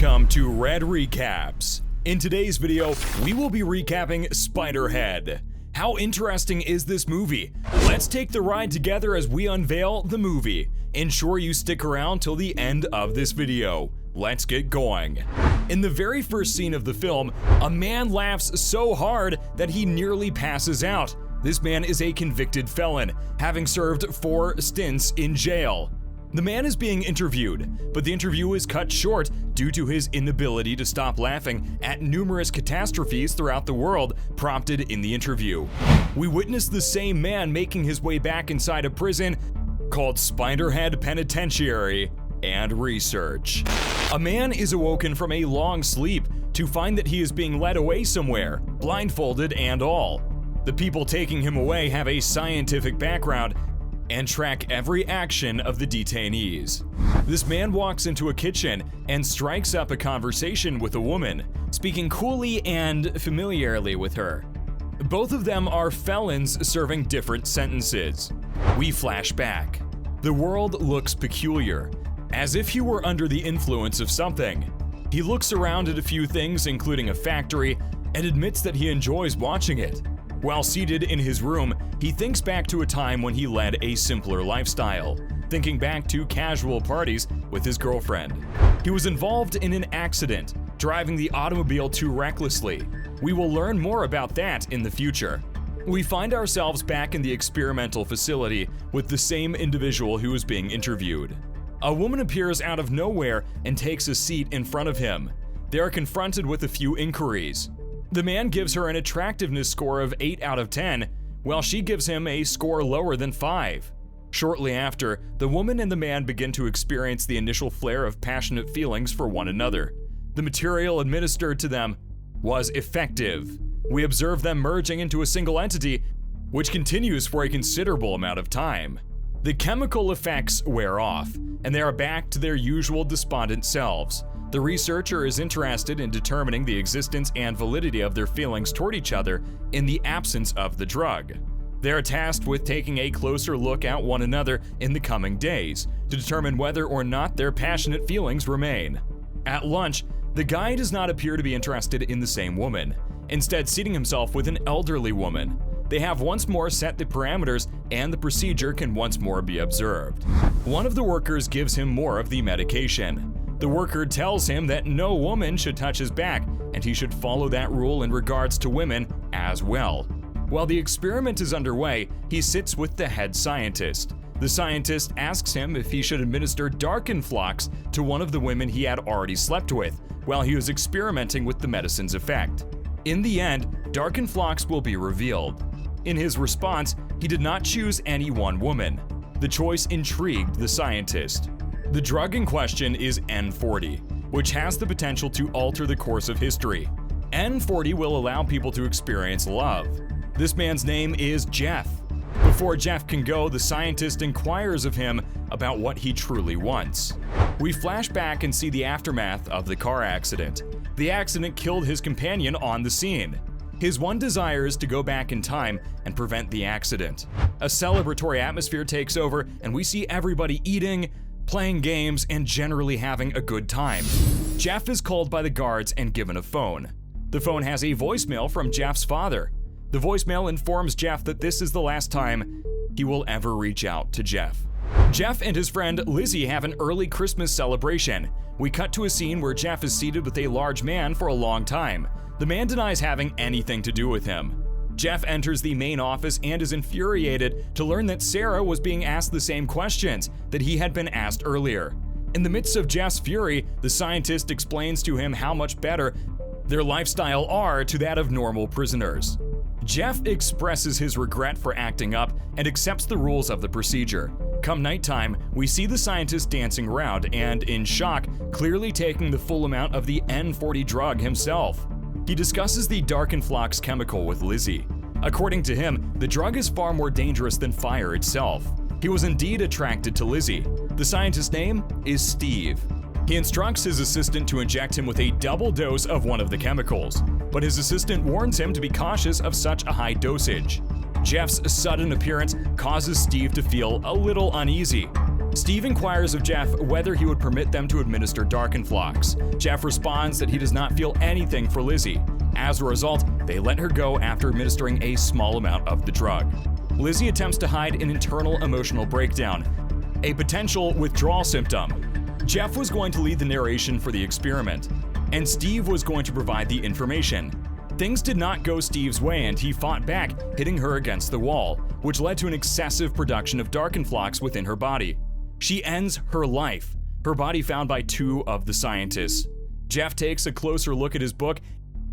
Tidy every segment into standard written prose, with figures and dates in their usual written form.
Welcome to Red Recaps. In today's video, we will be recapping Spiderhead. How interesting is this movie? Let's take the ride together as we unveil the movie. Ensure you stick around till the end of this video. Let's get going. In the very first scene of the film, a man laughs so hard that he nearly passes out. This man is a convicted felon, having served 4 stints in jail. The man is being interviewed, but the interview is cut short due to his inability to stop laughing at numerous catastrophes throughout the world prompted in the interview. We witness the same man making his way back inside a prison called Spiderhead Penitentiary and research. A man is awoken from a long sleep to find that he is being led away somewhere, blindfolded and all. The people taking him away have a scientific background and track every action of the detainees. This man walks into a kitchen and strikes up a conversation with a woman, speaking coolly and familiarly with her. Both of them are felons serving different sentences. We flash back. The world looks peculiar, as if he were under the influence of something. He looks around at a few things, including a factory, and admits that he enjoys watching it. While seated in his room, he thinks back to a time when he led a simpler lifestyle, thinking back to casual parties with his girlfriend. He was involved in an accident, driving the automobile too recklessly. We will learn more about that in the future. We find ourselves back in the experimental facility with the same individual who is being interviewed. A woman appears out of nowhere and takes a seat in front of him. They are confronted with a few inquiries. The man gives her an attractiveness score of 8 out of 10, while she gives him a score lower than 5. Shortly after, the woman and the man begin to experience the initial flare of passionate feelings for one another. The material administered to them was effective. We observe them merging into a single entity, which continues for a considerable amount of time. The chemical effects wear off, and they are back to their usual despondent selves. The researcher is interested in determining the existence and validity of their feelings toward each other in the absence of the drug. They are tasked with taking a closer look at one another in the coming days to determine whether or not their passionate feelings remain. At lunch, the guy does not appear to be interested in the same woman, instead seating himself with an elderly woman. They have once more set the parameters and the procedure can once more be observed. One of the workers gives him more of the medication. The worker tells him that no woman should touch his back and he should follow that rule in regards to women as well. While the experiment is underway, he sits with the head scientist. The scientist asks him if he should administer Darkenflox to one of the women he had already slept with while he was experimenting with the medicine's effect. In the end, Darkenflox will be revealed. In his response, he did not choose any one woman. The choice intrigued the scientist. The drug in question is N40, which has the potential to alter the course of history. N40 will allow people to experience love. This man's name is Jeff. Before Jeff can go, the scientist inquires of him about what he truly wants. We flash back and see the aftermath of the car accident. The accident killed his companion on the scene. His one desire is to go back in time and prevent the accident. A celebratory atmosphere takes over, and we see everybody eating, playing games, and generally having a good time. Jeff is called by the guards and given a phone. The phone has a voicemail from Jeff's father. The voicemail informs Jeff that this is the last time he will ever reach out to Jeff. Jeff and his friend Lizzie have an early Christmas celebration. We cut to a scene where Jeff is seated with a large man for a long time. The man denies having anything to do with him. Jeff enters the main office and is infuriated to learn that Sarah was being asked the same questions that he had been asked earlier. In the midst of Jeff's fury, the scientist explains to him how much better their lifestyle are to that of normal prisoners. Jeff expresses his regret for acting up and accepts the rules of the procedure. Come nighttime, we see the scientist dancing around and, in shock, clearly taking the full amount of the N40 drug himself. He discusses the Darkenflox chemical with Lizzie. According to him, the drug is far more dangerous than fire itself. He was indeed attracted to Lizzie. The scientist's name is Steve. He instructs his assistant to inject him with a double dose of one of the chemicals, but his assistant warns him to be cautious of such a high dosage. Jeff's sudden appearance causes Steve to feel a little uneasy. Steve inquires of Jeff whether he would permit them to administer Darkenflox. Jeff responds that he does not feel anything for Lizzie. As a result, they let her go after administering a small amount of the drug. Lizzie attempts to hide an internal emotional breakdown, a potential withdrawal symptom. Jeff was going to lead the narration for the experiment, and Steve was going to provide the information. Things did not go Steve's way, and he fought back, hitting her against the wall, which led to an excessive production of Darkenflox within her body. She ends her life, her body found by 2 of the scientists. Jeff takes a closer look at his book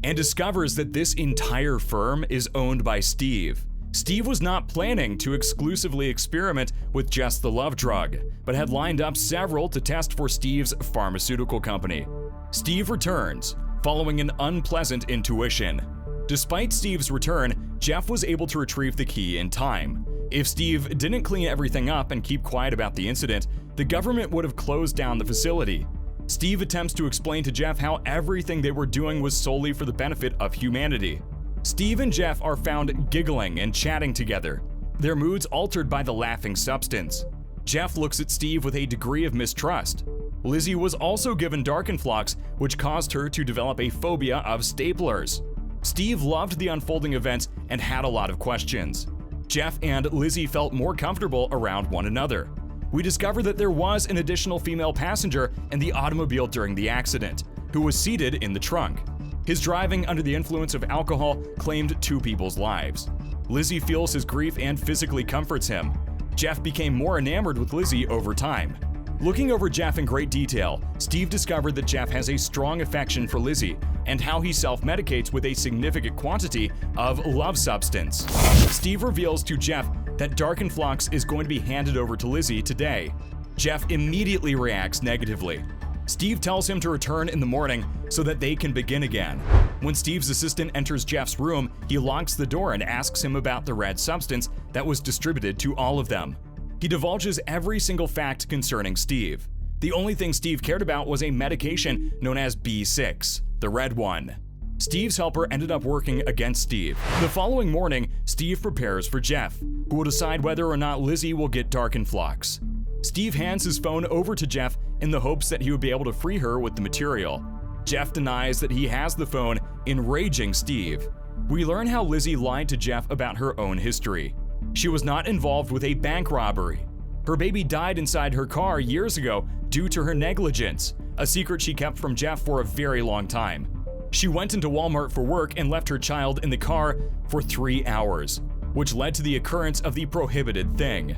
and discovers that this entire firm is owned by Steve. Steve was not planning to exclusively experiment with just the love drug, but had lined up several to test for Steve's pharmaceutical company. Steve returns, following an unpleasant intuition. Despite Steve's return, Jeff was able to retrieve the key in time. If Steve didn't clean everything up and keep quiet about the incident, the government would have closed down the facility. Steve attempts to explain to Jeff how everything they were doing was solely for the benefit of humanity. Steve and Jeff are found giggling and chatting together, their moods altered by the laughing substance. Jeff looks at Steve with a degree of mistrust. Lizzie was also given Darkenflox, which caused her to develop a phobia of staplers. Steve loved the unfolding events and had a lot of questions. Jeff and Lizzie felt more comfortable around one another. We discover that there was an additional female passenger in the automobile during the accident, who was seated in the trunk. His driving under the influence of alcohol claimed 2 people's lives. Lizzie feels his grief and physically comforts him. Jeff became more enamored with Lizzie over time. Looking over Jeff in great detail, Steve discovered that Jeff has a strong affection for Lizzie and how he self-medicates with a significant quantity of love substance. Steve reveals to Jeff that Darkenflox is going to be handed over to Lizzie today. Jeff immediately reacts negatively. Steve tells him to return in the morning so that they can begin again. When Steve's assistant enters Jeff's room, he locks the door and asks him about the red substance that was distributed to all of them. He divulges every single fact concerning Steve. The only thing Steve cared about was a medication known as B6, the red one. Steve's helper ended up working against Steve. The following morning, Steve prepares for Jeff, who will decide whether or not Lizzie will get Darkenflox. Steve hands his phone over to Jeff in the hopes that he would be able to free her with the material. Jeff denies that he has the phone, enraging Steve. We learn how Lizzie lied to Jeff about her own history. She was not involved with a bank robbery. Her baby died inside her car years ago due to her negligence, a secret she kept from Jeff for a very long time. She went into Walmart for work and left her child in the car for 3 hours, which led to the occurrence of the prohibited thing.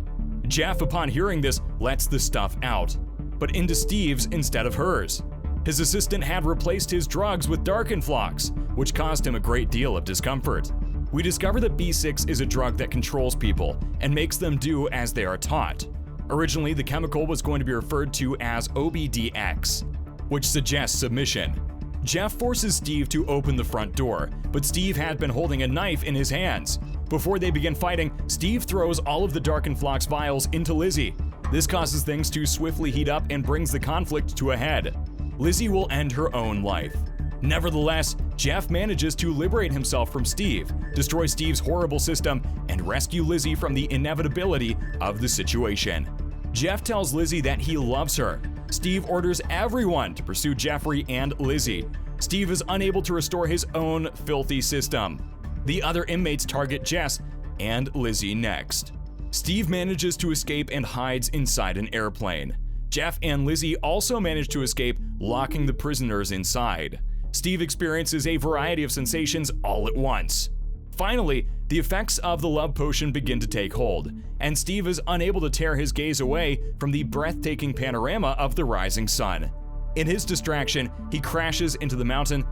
Jeff, upon hearing this, lets the stuff out, but into Steve's instead of hers. His assistant had replaced his drugs with Darkenflox, which caused him a great deal of discomfort. We discover that B6 is a drug that controls people and makes them do as they are taught. Originally, the chemical was going to be referred to as OBDX, which suggests submission. Jeff forces Steve to open the front door, but Steve had been holding a knife in his hands. Before they begin fighting, Steve throws all of the Darkenflox vials into Lizzie. This causes things to swiftly heat up and brings the conflict to a head. Lizzie will end her own life. Nevertheless, Jeff manages to liberate himself from Steve, destroy Steve's horrible system, and rescue Lizzie from the inevitability of the situation. Jeff tells Lizzie that he loves her. Steve orders everyone to pursue Jeffrey and Lizzie. Steve is unable to restore his own filthy system. The other inmates target Jess and Lizzie next. Steve manages to escape and hides inside an airplane. Jeff and Lizzie also manage to escape, locking the prisoners inside. Steve experiences a variety of sensations all at once. Finally, the effects of the love potion begin to take hold, and Steve is unable to tear his gaze away from the breathtaking panorama of the rising sun. In his distraction, he crashes into the mountain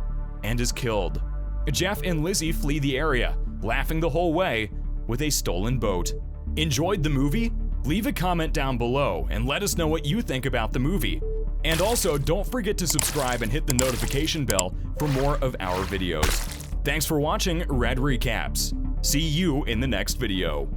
and is killed. Jeff and Lizzie flee the area, laughing the whole way with a stolen boat. Enjoyed the movie? Leave a comment down below and let us know what you think about the movie. And also, don't forget to subscribe and hit the notification bell for more of our videos. Thanks for watching Red Recaps. See you in the next video.